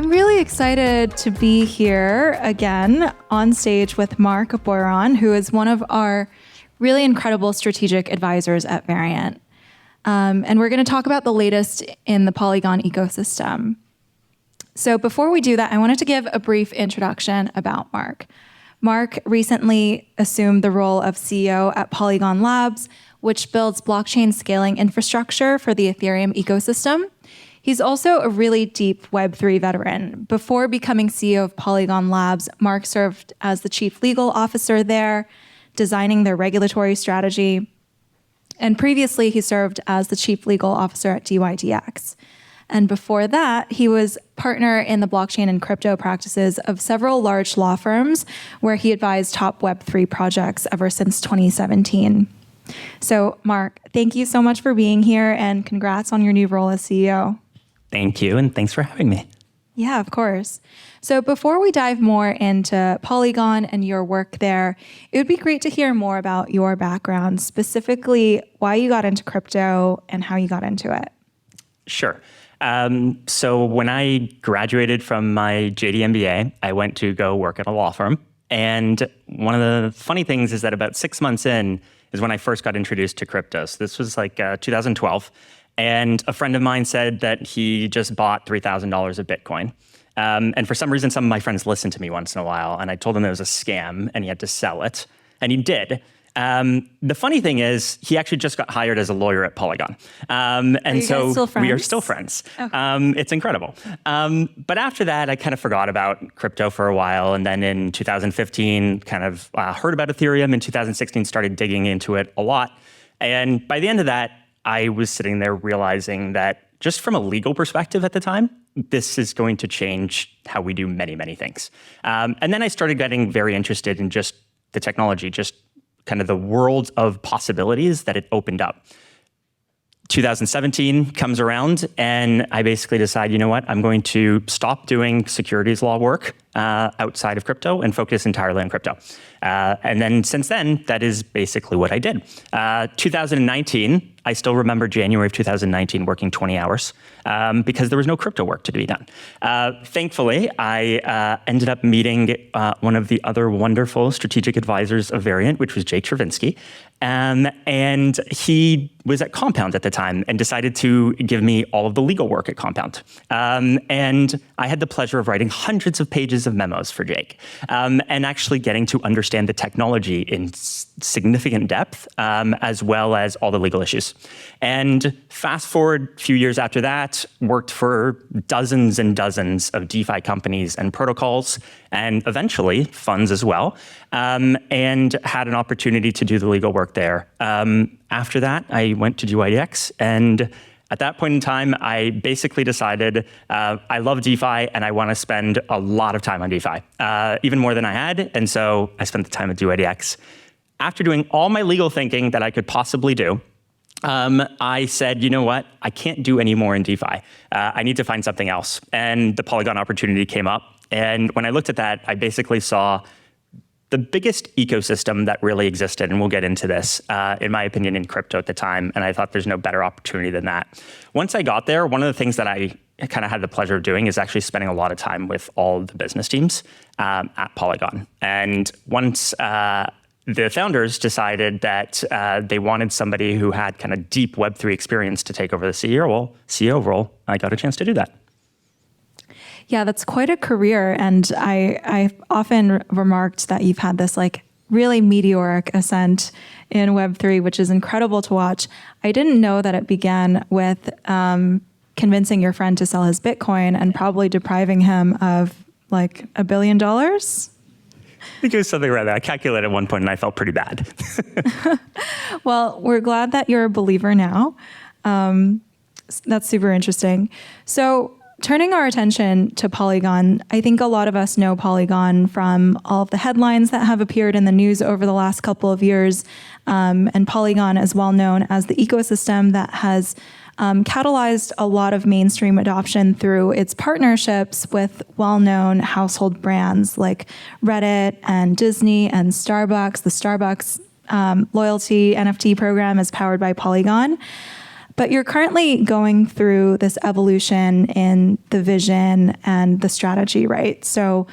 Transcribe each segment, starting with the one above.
I'm really excited to be here again on stage with Marc Boiron, who is one of our really incredible strategic advisors at Variant. And we're going to talk about the latest in the Polygon ecosystem. So before we do that, I wanted to give a brief introduction about Marc. Marc recently assumed the role of CEO at Polygon Labs, which builds blockchain scaling infrastructure for the Ethereum ecosystem. He's also a really deep Web3 veteran. Before becoming CEO of Polygon Labs, Marc served as the chief legal officer there, designing their regulatory strategy. And previously, he served as the chief legal officer at DYDX. And before that, he was partner in the blockchain and crypto practices of several large law firms where he advised top Web3 projects ever since 2017. So, Marc, thank you so much for being here, and congrats on your new role as CEO. Thank you, and thanks for having me. Yeah, of course. So before we dive more into Polygon and your work there, it would be great to hear more about your background, specifically why you got into crypto and how you got into it. Sure. So when I graduated from my JD MBA, I went to go work at a law firm. And one of the funny things is that about 6 months in is when I first got introduced to crypto. So this was like 2012. And a friend of mine said that he just bought $3,000 of Bitcoin. And for some reason, some of my friends listened to me once in a while, and I told them it was a scam and he had to sell it. And he did. The funny thing is, he actually just got hired as a lawyer at Polygon. And so we are still friends. Okay. It's incredible. But after that, I kind of forgot about crypto for a while. And then in 2015, kind of heard about Ethereum. In 2016, started digging into it a lot. And by the end of that, I was sitting there realizing that just from a legal perspective at the time, this is going to change how we do many, many things. And then I started getting very interested in just the technology, just kind of the world of possibilities that it opened up. 2017 comes around, and I basically decide, you know what, I'm going to stop doing securities law work outside of crypto and focus entirely on crypto. And then since then, that is basically what I did. 2019, I still remember January of 2019 working 20 hours because there was no crypto work to be done. Thankfully, I ended up meeting one of the other wonderful strategic advisors of Variant, which was Jake Chervinsky. And he was at Compound at the time and decided to give me all of the legal work at Compound. And I had the pleasure of writing hundreds of pages of memos for Jake and actually getting to understand the technology in significant depth, as well as all the legal issues. And fast forward a few years after that, worked for dozens and dozens of DeFi companies and protocols, and eventually funds as well, and had an opportunity to do the legal work there. After that, I went to DYDX, and at that point in time, I basically decided I love DeFi and I want to spend a lot of time on DeFi, even more than I had. And so I spent the time at DYDX. After doing all my legal thinking that I could possibly do, I said, you know what, I can't do any more in DeFi. I need to find something else. And the Polygon opportunity came up. And when I looked at that, I basically saw the biggest ecosystem that really existed, and we'll get into this, in my opinion, in crypto at the time, and I thought there's no better opportunity than that. Once I got there, one of the things that I kind of had the pleasure of doing is actually spending a lot of time with all the business teams at Polygon. And once the founders decided that they wanted somebody who had kind of deep Web3 experience to take over the CEO role, I got a chance to do that. Yeah, that's quite a career. And I've often remarked that you've had this like really meteoric ascent in Web3, which is incredible to watch. I didn't know that it began with convincing your friend to sell his Bitcoin and probably depriving him of like $1 billion. I think it was something like that. I calculated at one point and I felt pretty bad. Well, we're glad that you're a believer now. That's super interesting. So turning our attention to Polygon, I think a lot of us know Polygon from all of the headlines that have appeared in the news over the last couple of years. And Polygon is well known as the ecosystem that has catalyzed a lot of mainstream adoption through its partnerships with well-known household brands like Reddit and Disney and Starbucks. The Starbucks loyalty NFT program is powered by Polygon. But you're currently going through this evolution in the vision and the strategy, right? So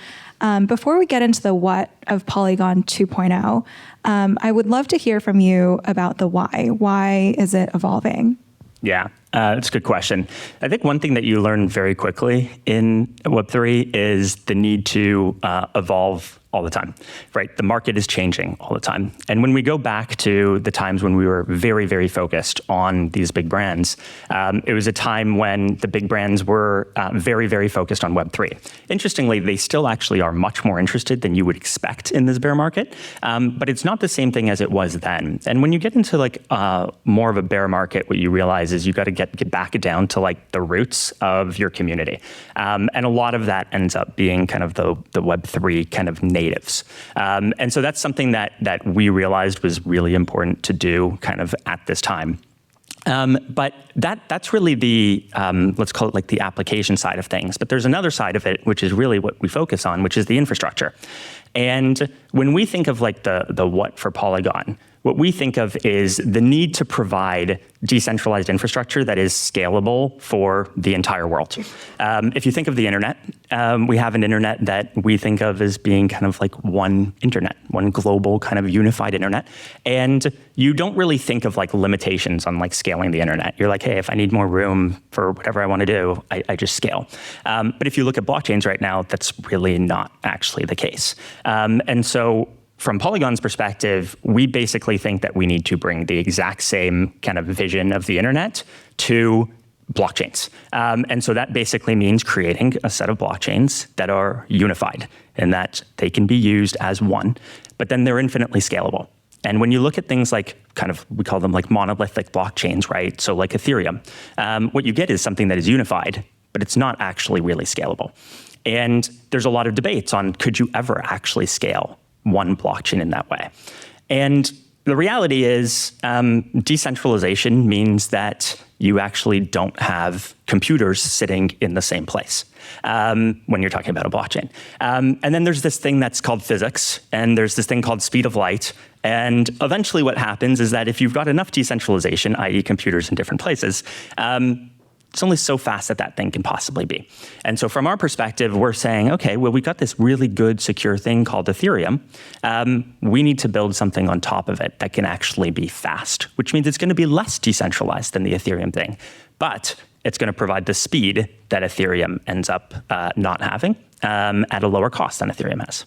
before we get into the what of Polygon 2.0, I would love to hear from you about the why. Why is it evolving? Yeah, it's a good question. I think one thing that you learn very quickly in Web3 is the need to evolve all the time, right? The market is changing all the time. And when we go back to the times when we were very, very focused on these big brands, it was a time when the big brands were very, very focused on Web3. Interestingly, they still actually are much more interested than you would expect in this bear market, but it's not the same thing as it was then. And when you get into like more of a bear market, what you realize is you got to get back down to like the roots of your community. And a lot of that ends up being kind of the Web3 kind of natives. And so that's something that we realized was really important to do kind of at this time. But that's really the, let's call it like the application side of things. But there's another side of it, which is really what we focus on, which is the infrastructure. And when we think of like the what for Polygon, what we think of is the need to provide decentralized infrastructure that is scalable for the entire world. If you think of the internet, we have an internet that we think of as being kind of like one internet, one global kind of unified internet. And you don't really think of like limitations on like scaling the internet. You're like, hey, if I need more room for whatever I want to do, I just scale. But if you look at blockchains right now, that's really not actually the case. And so from Polygon's perspective, we basically think that we need to bring the exact same kind of vision of the internet to blockchains. And so that basically means creating a set of blockchains that are unified and that they can be used as one, but then they're infinitely scalable. And when you look at things like kind of, we call them like monolithic blockchains, right? So like Ethereum, what you get is something that is unified, but it's not actually really scalable. And there's a lot of debates on could you ever actually scale one blockchain in that way. And the reality is decentralization means that you actually don't have computers sitting in the same place when you're talking about a blockchain. And then there's this thing that's called physics, and there's this thing called speed of light. And eventually what happens is that if you've got enough decentralization, i.e. computers in different places, it's only so fast that that thing can possibly be. And so from our perspective, we're saying, okay, well, we got this really good secure thing called Ethereum. We need to build something on top of it that can actually be fast, which means it's going to be less decentralized than the Ethereum thing. But it's going to provide the speed that Ethereum ends up not having at a lower cost than Ethereum has.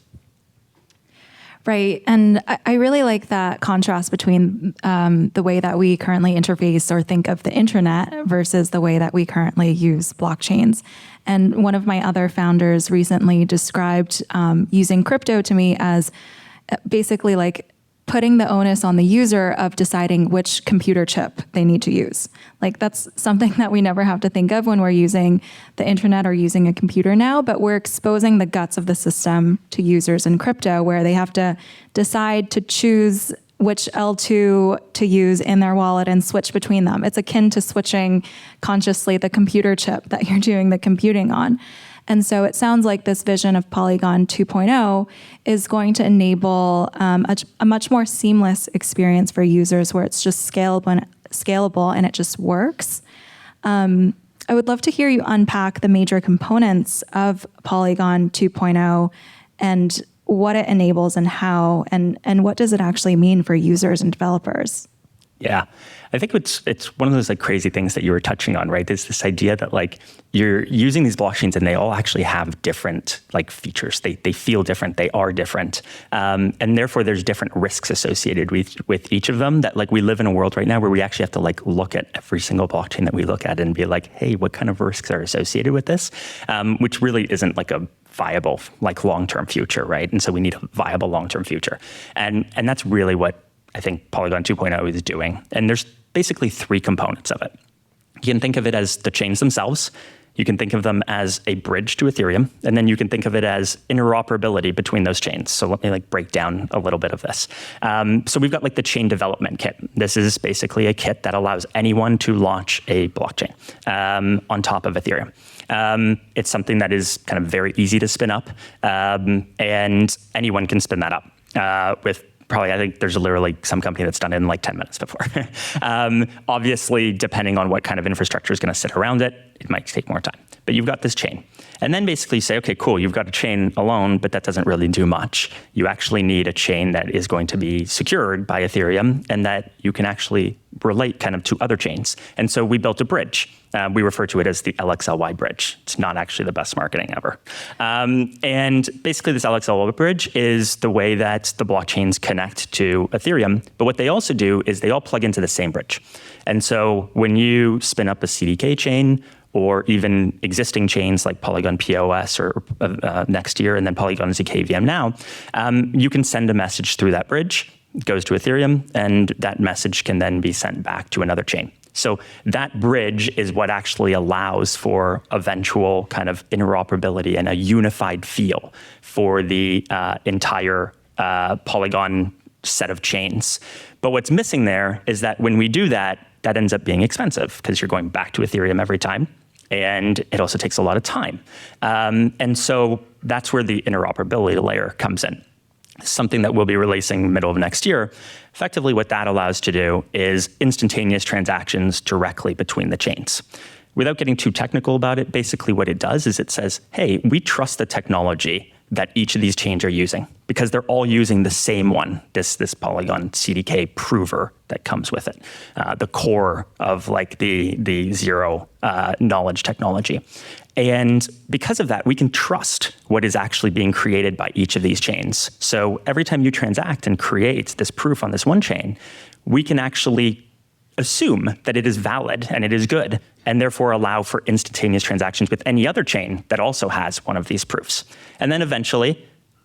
Right. And I really like that contrast between the way that we currently interface or think of the internet versus the way that we currently use blockchains. And one of my other founders recently described using crypto to me as basically like putting the onus on the user of deciding which computer chip they need to use. Like that's something that we never have to think of when we're using the internet or using a computer now, but we're exposing the guts of the system to users in crypto where they have to decide to choose which L2 to use in their wallet and switch between them. It's akin to switching consciously the computer chip that you're doing the computing on. And so it sounds like this vision of Polygon 2.0 is going to enable a much more seamless experience for users where it's just scalable and it just works. I would love to hear you unpack the major components of Polygon 2.0 and what it enables and how, and what does it actually mean for users and developers? Yeah, I think it's one of those like crazy things that you were touching on, right? There's this idea that like you're using these blockchains and they all actually have different like features. They feel different. They are different, and therefore there's different risks associated with each of them. That like we live in a world right now where we actually have to like look at every single blockchain that we look at and be like, hey, what kind of risks are associated with this? Which really isn't like a viable like long-term future, right? And so we need a viable long-term future, and that's really what I think Polygon 2.0 is doing. And there's basically three components of it. You can think of it as the chains themselves. You can think of them as a bridge to Ethereum. And then you can think of it as interoperability between those chains. So let me like break down a little bit of this. So we've got like the chain development kit. This is basically a kit that allows anyone to launch a blockchain on top of Ethereum. It's something that is kind of very easy to spin up, and anyone can spin that up with probably, I think there's literally some company that's done it in like 10 minutes before. Obviously, depending on what kind of infrastructure is going to sit around it, it might take more time. But you've got this chain. And then basically say, okay, cool, you've got a chain alone, but that doesn't really do much. You actually need a chain that is going to be secured by Ethereum and that you can actually relate kind of to other chains. And so we built a bridge. We refer to it as the LXLY bridge. It's not actually the best marketing ever. And basically this LXLY bridge is the way that the blockchains connect to Ethereum. But what they also do is they all plug into the same bridge. And so when you spin up a CDK chain, or even existing chains like Polygon POS or next year, and then Polygon ZKVM now, you can send a message through that bridge, it goes to Ethereum, and that message can then be sent back to another chain. So that bridge is what actually allows for eventual kind of interoperability and a unified feel for the entire Polygon set of chains. But what's missing there is that when we do that, that ends up being expensive because you're going back to Ethereum every time. And it also takes a lot of time. And so that's where the interoperability layer comes in. Something that we'll be releasing middle of next year. Effectively, what that allows to do is instantaneous transactions directly between the chains. Without getting too technical about it, basically what it does is it says, hey, we trust the technology that each of these chains are using because they're all using the same one, this Polygon CDK prover that comes with it, the core of like the zero knowledge technology. And because of that, we can trust what is actually being created by each of these chains. So every time you transact and create this proof on this one chain, we can actually assume that it is valid and it is good, and therefore allow for instantaneous transactions with any other chain that also has one of these proofs. And then eventually,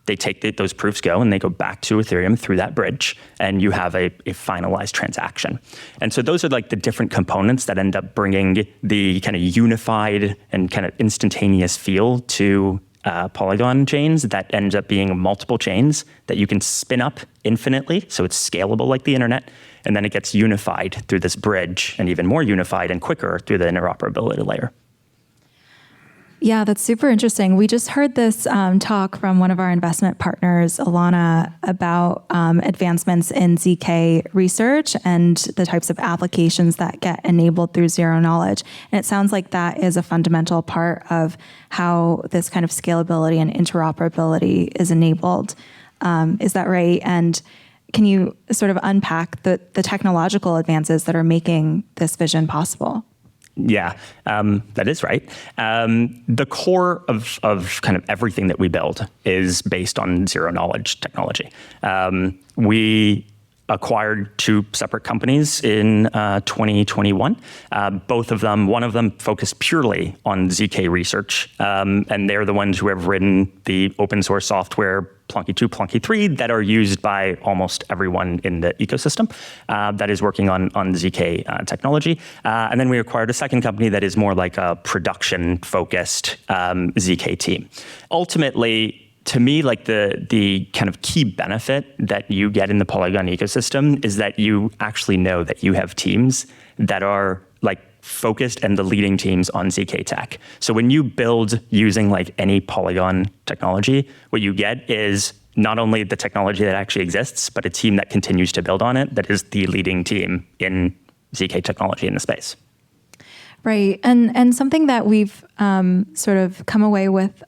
they take those proofs and they go back to Ethereum through that bridge, and you have a finalized transaction. And so those are like the different components that end up bringing the kind of unified and kind of instantaneous feel to Polygon chains that ends up being multiple chains that you can spin up infinitely, so it's scalable like the internet, and then it gets unified through this bridge, and even more unified and quicker through the interoperability layer. Yeah, that's super interesting. We just heard this talk from one of our investment partners, Alana, about advancements in ZK research and the types of applications that get enabled through zero knowledge. And it sounds like that is a fundamental part of how this kind of scalability and interoperability is enabled. Is that right? And can you sort of unpack the technological advances that are making this vision possible? Yeah, that is right. The core of kind of everything that we build is based on zero knowledge technology. We acquired two separate companies in 2021. Both of them, one of them focused purely on ZK research, and they're the ones who have written the open source software Plonky 2, Plonky 3 that are used by almost everyone in the ecosystem that is working on ZK technology. And then we acquired a second company that is more like a production-focused ZK team. Ultimately, to me, like the kind of key benefit that you get in the Polygon ecosystem is that you actually know that you have teams that are like focused and the leading teams on ZK tech. So when you build using like any Polygon technology, what you get is not only the technology that actually exists, but a team that continues to build on it that is the leading team in ZK technology in the space. Right. And something that we've sort of come away with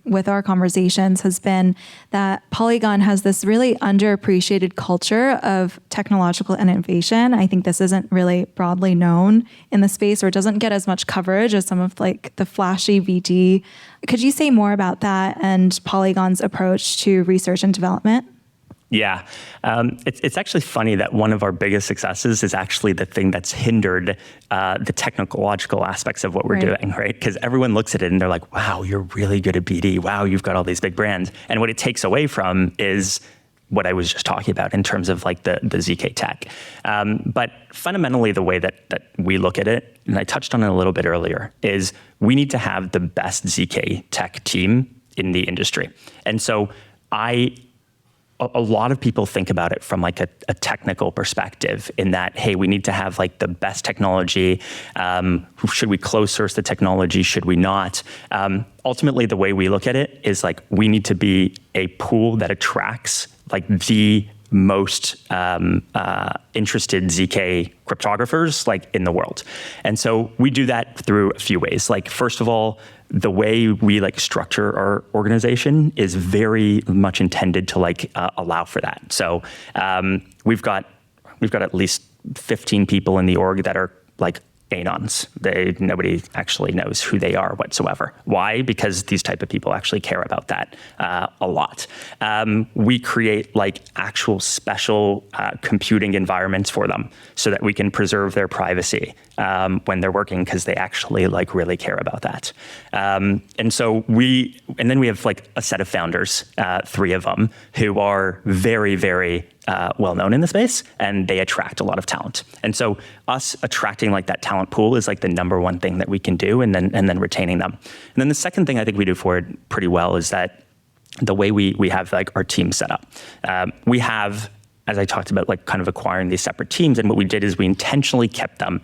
with our conversations has been that Polygon has this really underappreciated culture of technological innovation. I think this isn't really broadly known in the space, or doesn't get as much coverage as some of like the flashy VT. Could you say more about that and Polygon's approach to research and development? Yeah, it's actually funny that one of our biggest successes is actually the thing that's hindered the technological aspects of what we're doing, right? Because everyone looks at it and they're like, wow, you're really good at BD. Wow, you've got all these big brands. And what it takes away from is what I was just talking about in terms of like the ZK tech. But fundamentally, the way that we look at it, and I touched on it a little bit earlier, is we need to have the best ZK tech team in the industry. And so a lot of people think about it from like a technical perspective in that, hey, we need to have like the best technology. Should we close source the technology? Should we not? Ultimately, the way we look at it is like we need to be a pool that attracts like the most interested ZK cryptographers like in the world. And so we do that through a few ways. Like, first of all, the way we like structure our organization is very much intended to like allow for that. So we've got at least 15 people in the org that are like anons. Nobody actually knows who they are whatsoever. Why? Because these type of people actually care about that a lot. We create like actual special computing environments for them so that we can preserve their privacy when they're working, because they actually like really care about that. And then we have like a set of founders, 3 of them, who are very, very well known in the space, and they attract a lot of talent. And so us attracting like that talent pool is like the number one thing that we can do, and then retaining them. And then the second thing I think we do for it pretty well is that the way we have like our team set up. We have, as I talked about, like kind of acquiring these separate teams. And what we did is we intentionally kept them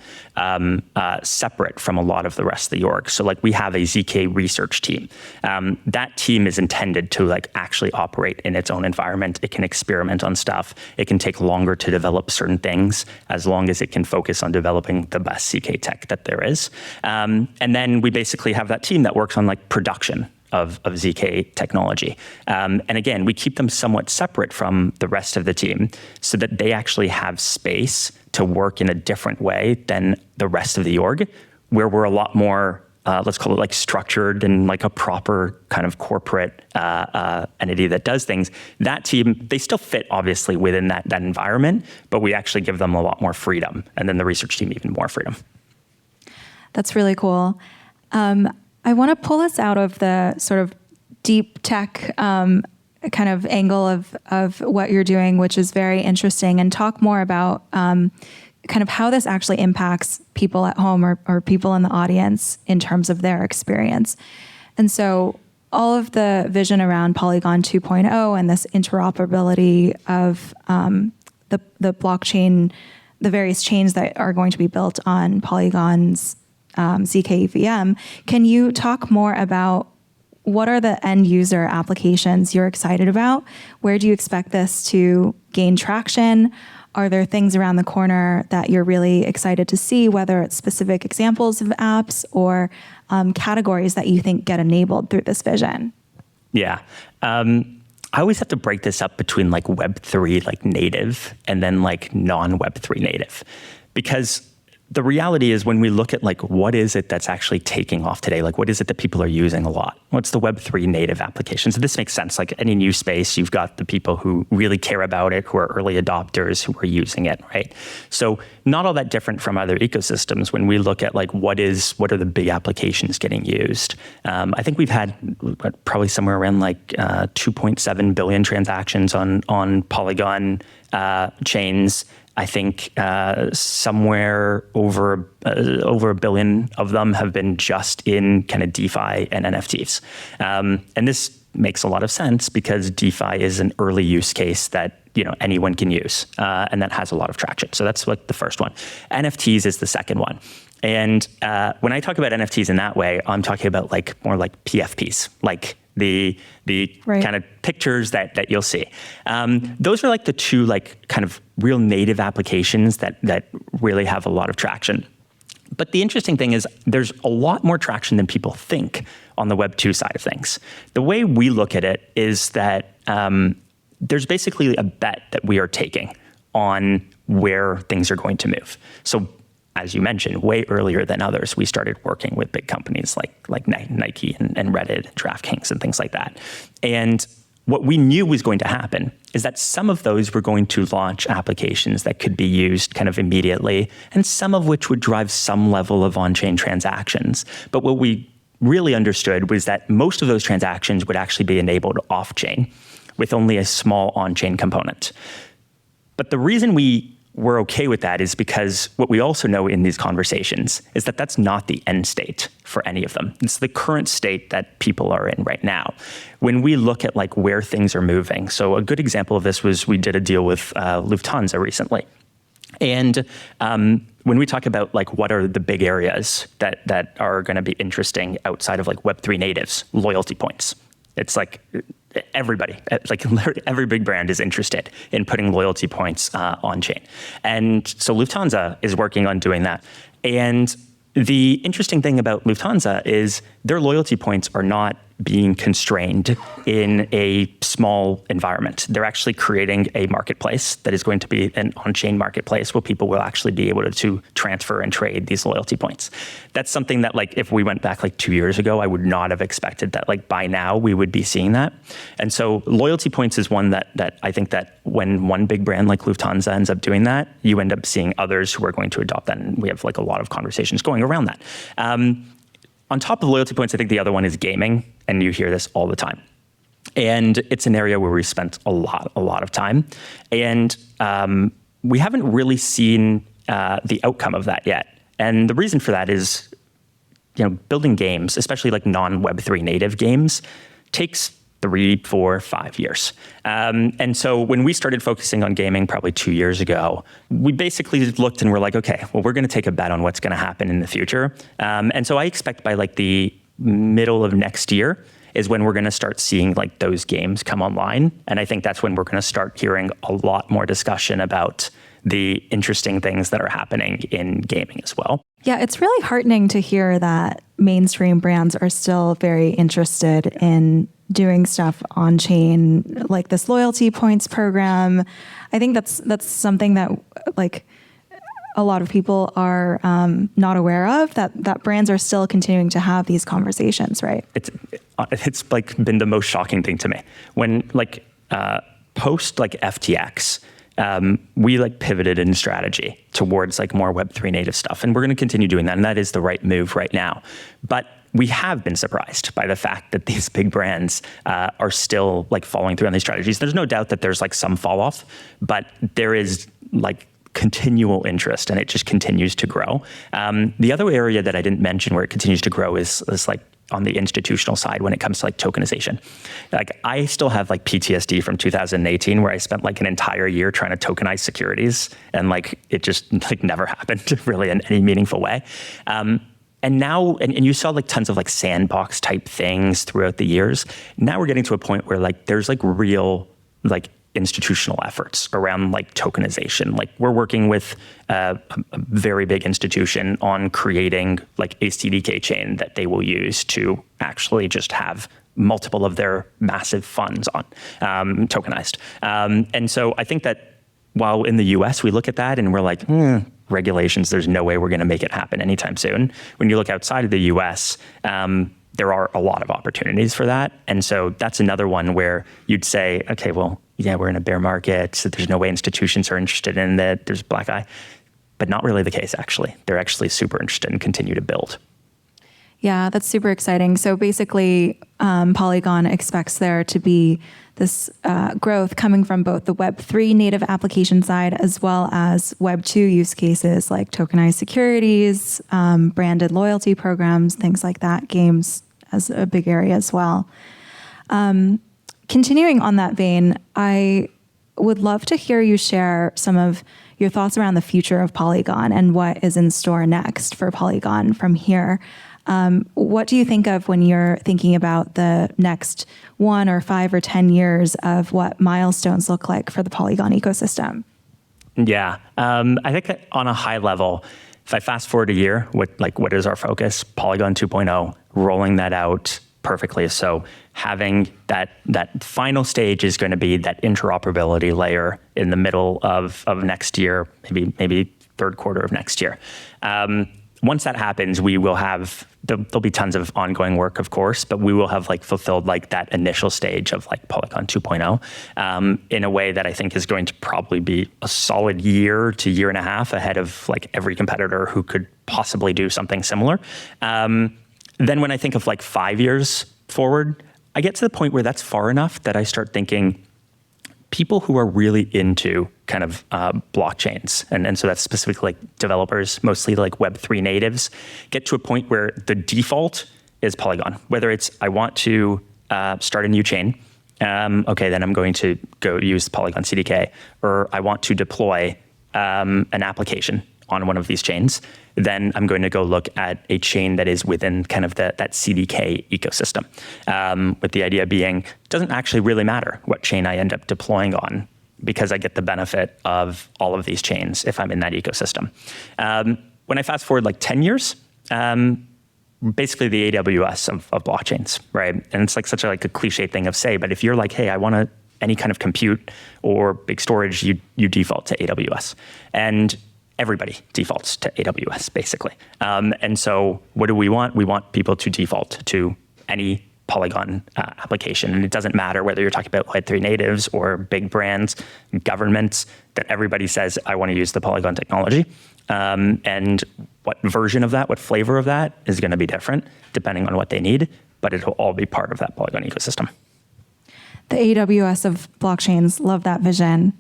separate from a lot of the rest of the org. So like we have a ZK research team. That team is intended to like actually operate in its own environment. It can experiment on stuff. It can take longer to develop certain things as long as it can focus on developing the best ZK tech that there is. And then we basically have that team that works on like production of ZK technology. And again, we keep them somewhat separate from the rest of the team so that they actually have space to work in a different way than the rest of the org, where we're a lot more, let's call it like structured and like a proper kind of corporate entity that does things. That team, they still fit obviously within that environment, but we actually give them a lot more freedom, and then the research team even more freedom. That's really cool. I want to pull us out of the sort of deep tech kind of angle of what you're doing, which is very interesting, and talk more about kind of how this actually impacts people at home or people in the audience in terms of their experience. And so all of the vision around Polygon 2.0 and this interoperability of the blockchain, the various chains that are going to be built on Polygon's ZK EVM. Can you talk more about what are the end user applications you're excited about? Where do you expect this to gain traction? Are there things around the corner that you're really excited to see, whether it's specific examples of apps or categories that you think get enabled through this vision? Yeah. I always have to break this up between like Web3 like native and then like non-Web3 native, because the reality is when we look at like what is it that's actually taking off today, like what is it that people are using a lot? What's the Web3 native application? So this makes sense. Like any new space, you've got the people who really care about it, who are early adopters, who are using it, right? So not all that different from other ecosystems when we look at like what are the big applications getting used. I think we've had probably somewhere around like 2.7 billion transactions on Polygon chains. I think somewhere over a billion of them have been just in kind of DeFi and NFTs. And this makes a lot of sense because DeFi is an early use case that anyone can use, and that has a lot of traction. So that's like the first one. NFTs is the second one. And when I talk about NFTs in that way, I'm talking about like more like PFPs, like the right. kind of pictures that you'll see. Those are like the two like kind of real native applications that really have a lot of traction. But the interesting thing is there's a lot more traction than people think on the Web 2 side of things. The way we look at it is that there's basically a bet that we are taking on where things are going to move. So as you mentioned, way earlier than others, we started working with big companies like Nike and Reddit, and DraftKings, and things like that. And what we knew was going to happen is that some of those were going to launch applications that could be used kind of immediately, and some of which would drive some level of on-chain transactions. But what we really understood was that most of those transactions would actually be enabled off-chain with only a small on-chain component. But the reason we're okay with that is because what we also know in these conversations is that that's not the end state for any of them. It's the current state that people are in right now. When we look at like where things are moving, so a good example of this was we did a deal with Lufthansa recently. And when we talk about like what are the big areas that are going to be interesting outside of like Web3 natives, loyalty points. It's like everybody, like literally every big brand is interested in putting loyalty points on chain. And so Lufthansa is working on doing that. And the interesting thing about Lufthansa is their loyalty points are not being constrained in a small environment. They're actually creating a marketplace that is going to be an on-chain marketplace where people will actually be able to transfer and trade these loyalty points. That's something that, like, if we went back like 2 years ago, I would not have expected that, like, by now we would be seeing that. And so loyalty points is one that I think that when one big brand like Lufthansa ends up doing that, you end up seeing others who are going to adopt that. And we have like a lot of conversations going around that. On top of loyalty points, I think the other one is gaming, and you hear this all the time. And it's an area where we spent a lot of time. And we haven't really seen the outcome of that yet. And the reason for that is, building games, especially like non-Web3 native games, takes 3, 4, 5 years. And so when we started focusing on gaming probably 2 years ago, we basically looked and we're like, okay, well, we're going to take a bet on what's going to happen in the future. And so I expect by like the middle of next year is when we're going to start seeing like those games come online. And I think that's when we're going to start hearing a lot more discussion about the interesting things that are happening in gaming as well. Yeah, it's really heartening to hear that mainstream brands are still very interested in doing stuff on chain, like this loyalty points program. I think that's something that like a lot of people are not aware of, that brands are still continuing to have these conversations, right? It's like been the most shocking thing to me when like post like FTX. We like pivoted in strategy towards like more Web3 native stuff. And we're going to continue doing that. And that is the right move right now. But we have been surprised by the fact that these big brands are still like following through on these strategies. There's no doubt that there's like some fall off, but there is like continual interest and it just continues to grow. The other area that I didn't mention where it continues to grow is like on the institutional side when it comes to like tokenization. Like I still have like PTSD from 2018 where I spent like an entire year trying to tokenize securities and like it just like never happened really in any meaningful way. And now, and you saw like tons of like sandbox type things throughout the years. Now we're getting to a point where like there's like real like institutional efforts around like tokenization. Like we're working with a very big institution on creating like a CDK chain that they will use to actually just have multiple of their massive funds on tokenized. And so I think that while in the US we look at that and we're like, regulations, there's no way we're going to make it happen anytime soon. When you look outside of the US, there are a lot of opportunities for that. And so that's another one where you'd say, okay, well, yeah, we're in a bear market, so there's no way institutions are interested in that. There's black eye, but not really the case, actually. They're actually super interested and continue to build. Yeah, that's super exciting. So basically, Polygon expects there to be this growth coming from both the Web3 native application side as well as Web2 use cases like tokenized securities, branded loyalty programs, things like that, games as a big area as well. Continuing on that vein, I would love to hear you share some of your thoughts around the future of Polygon and what is in store next for Polygon from here. What do you think of when you're thinking about the next 1 or 5 or 10 years of what milestones look like for the Polygon ecosystem? Yeah, I think that on a high level, if I fast forward a year, what is our focus? Polygon 2.0, rolling that out perfectly. So having that final stage is going to be that interoperability layer in the middle of next year, maybe third quarter of next year. Once that happens, we will have, there'll be tons of ongoing work, of course, but we will have like fulfilled like that initial stage of like Polygon 2.0 in a way that I think is going to probably be a solid year to year and a half ahead of like every competitor who could possibly do something similar. Then when I think of like 5 years forward, I get to the point where that's far enough that I start thinking people who are really into kind of blockchains, and so that's specifically like developers, mostly like Web3 natives, get to a point where the default is Polygon. Whether it's I want to start a new chain, okay, then I'm going to go use the Polygon CDK, or I want to deploy an application on one of these chains, then I'm going to go look at a chain that is within kind of that CDK ecosystem. With the idea being, it doesn't actually really matter what chain I end up deploying on, because I get the benefit of all of these chains if I'm in that ecosystem. When I fast forward like 10 years, basically the AWS of blockchains, right? And it's like such a cliche thing of say, but if you're like, hey, I want any kind of compute or big storage, you default to AWS. And everybody defaults to AWS, basically. And so what do we want? We want people to default to any Polygon application. And it doesn't matter whether you're talking about Web3 natives or big brands, governments, that everybody says, I want to use the Polygon technology. And what version of that, what flavor of that is going to be different depending on what they need, but it'll all be part of that Polygon ecosystem. The AWS of blockchains, love that vision.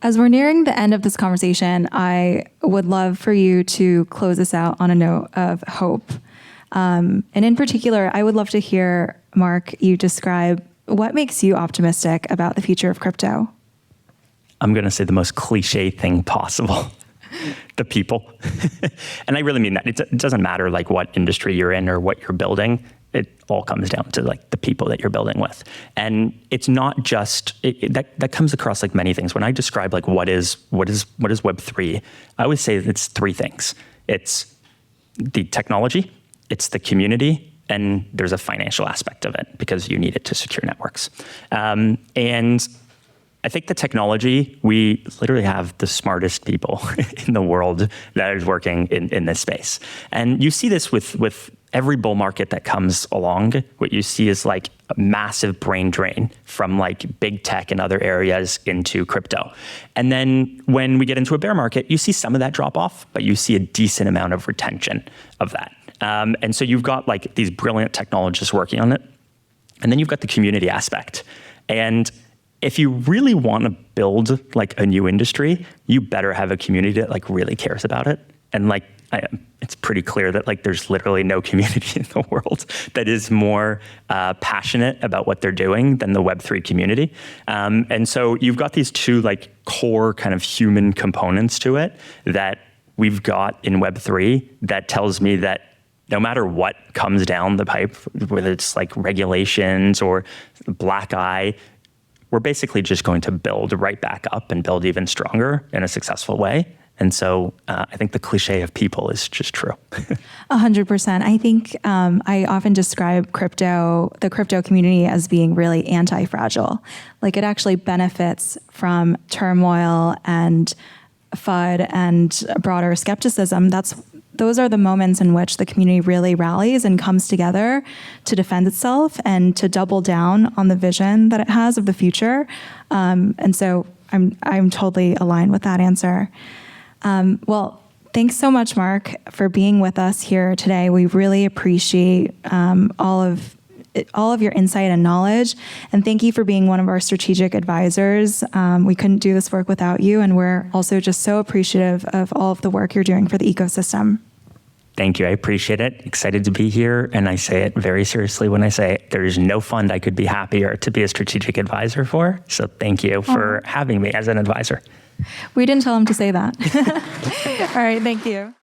As we're nearing the end of this conversation, I would love for you to close us out on a note of hope. And in particular, I would love to hear, Marc, you describe what makes you optimistic about the future of crypto. I'm going to say the most cliche thing possible. The people. And I really mean that. It doesn't matter like what industry you're in or what you're building. It all comes down to like the people that you're building with. And it's not just that comes across like many things. When I describe like what is Web3, I always say it's three things. It's the technology, it's the community, and there's a financial aspect of it because you need it to secure networks. And I think the technology, we literally have the smartest people in the world that is working in this space. And you see this with every bull market that comes along. What you see is like a massive brain drain from like big tech and other areas into crypto. And then when we get into a bear market, you see some of that drop off, but you see a decent amount of retention of that. And so you've got like these brilliant technologists working on it. And then you've got the community aspect. And if you really want to build like a new industry, you better have a community that like really cares about it. And like, it's pretty clear that like there's literally no community in the world that is more passionate about what they're doing than the Web3 community. And so you've got these two like core kind of human components to it that we've got in Web3 that tells me that no matter what comes down the pipe, whether it's like regulations or black eye, we're basically just going to build right back up and build even stronger in a successful way. And so I think the cliche of people is just true. 100%. I think I often describe the crypto community as being really anti-fragile. Like it actually benefits from turmoil and FUD and broader skepticism. Those are the moments in which the community really rallies and comes together to defend itself and to double down on the vision that it has of the future. And so I'm totally aligned with that answer. Well, thanks so much, Marc, for being with us here today. We really appreciate all of your insight and knowledge. And thank you for being one of our strategic advisors. We couldn't do this work without you. And we're also just so appreciative of all of the work you're doing for the ecosystem. Thank you. I appreciate it. Excited to be here. And I say it very seriously when I say there is no fund I could be happier to be a strategic advisor for. So thank you for having me as an advisor. We didn't tell him to say that. All right. Thank you.